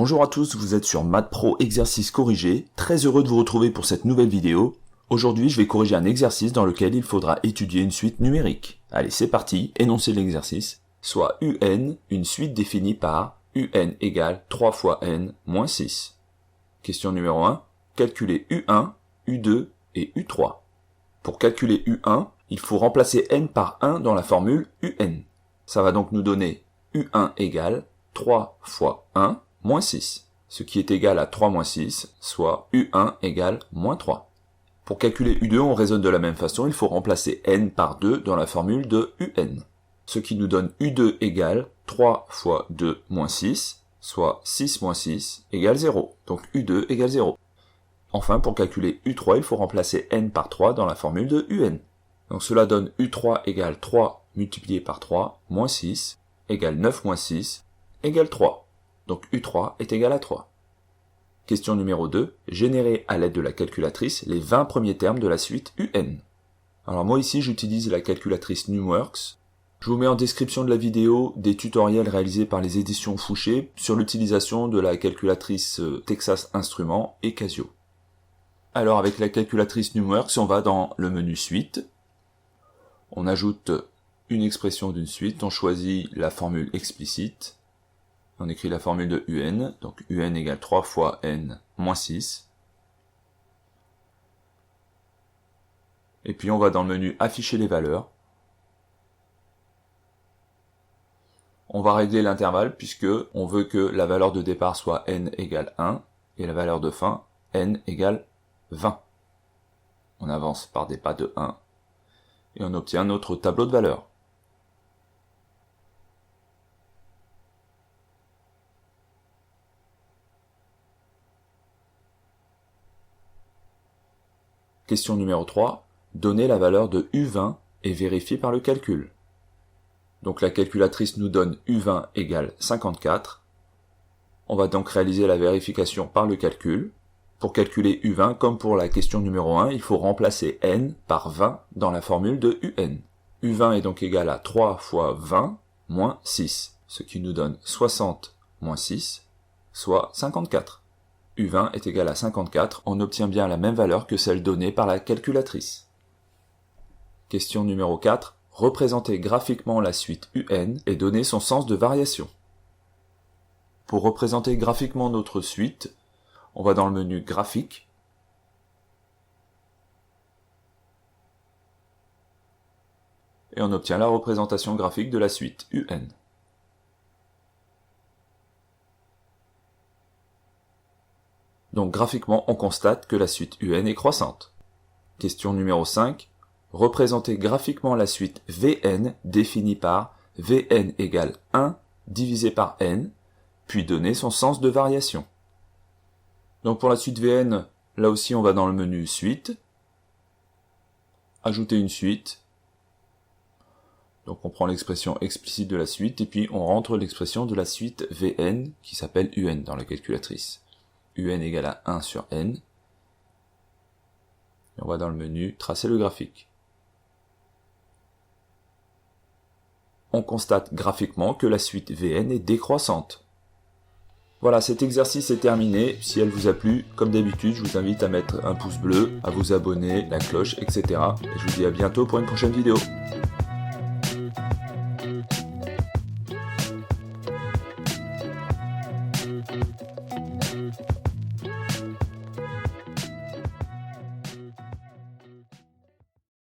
Bonjour à tous, vous êtes sur Maths Pro exercice corrigé, très heureux de vous retrouver pour cette nouvelle vidéo. Aujourd'hui je vais corriger un exercice dans lequel il faudra étudier une suite numérique. Allez c'est parti, énoncez l'exercice, soit UN, une suite définie par UN égale 3 fois n moins 6. Question numéro 1, calculez U1, U2 et U3. Pour calculer U1, il faut remplacer n par 1 dans la formule UN. Ça va donc nous donner U1 égale 3 fois 1 moins 6, ce qui est égal à 3 moins 6, soit U1 égale moins 3. Pour calculer U2, on raisonne de la même façon, il faut remplacer n par 2 dans la formule de UN, ce qui nous donne U2 égale 3 fois 2 moins 6, soit 6 moins 6 égale 0, donc U2 égale 0. Enfin, pour calculer U3, il faut remplacer n par 3 dans la formule de UN. Donc cela donne U3 égale 3 multiplié par 3 moins 6 égale 9 moins 6 égale 3. Donc U3 est égal à 3. Question numéro 2. Générer à l'aide de la calculatrice les 20 premiers termes de la suite UN. Alors moi ici j'utilise la calculatrice Numworks. Je vous mets en description de la vidéo des tutoriels réalisés par les éditions Fouché sur l'utilisation de la calculatrice Texas Instruments et Casio. Alors avec la calculatrice Numworks, on va dans le menu Suite. On ajoute une expression d'une suite, on choisit la formule explicite. On écrit la formule de UN, donc UN égale 3 fois n moins 6. Et puis on va dans le menu Afficher les valeurs. On va régler l'intervalle puisque on veut que la valeur de départ soit n égale 1 et la valeur de fin n égale 20. On avance par des pas de 1 et on obtient notre tableau de valeurs. Question numéro 3. Donnez la valeur de U20 et vérifiez par le calcul. Donc la calculatrice nous donne U20 égale 54. On va donc réaliser la vérification par le calcul. Pour calculer U20, comme pour la question numéro 1, il faut remplacer n par 20 dans la formule de UN. U20 est donc égal à 3 fois 20 moins 6, ce qui nous donne 60 moins 6, soit 54. U20 est égal à 54, on obtient bien la même valeur que celle donnée par la calculatrice. Question numéro 4. Représentez graphiquement la suite UN et donnez son sens de variation. Pour représenter graphiquement notre suite, on va dans le menu Graphique. Et on obtient la représentation graphique de la suite UN. Donc graphiquement, on constate que la suite UN est croissante. Question numéro 5. Représentez graphiquement la suite VN définie par VN égale 1 divisé par N, puis donnez son sens de variation. Donc pour la suite VN, là aussi on va dans le menu Suite, ajouter une suite. Donc on prend l'expression explicite de la suite et puis on rentre l'expression de la suite VN qui s'appelle UN dans la calculatrice. UN égale à 1 sur n. Et on va dans le menu Tracer le graphique. On constate graphiquement que la suite VN est décroissante. Voilà, cet exercice est terminé. Si elle vous a plu, comme d'habitude, je vous invite à mettre un pouce bleu, à vous abonner, la cloche, etc. Et je vous dis à bientôt pour une prochaine vidéo.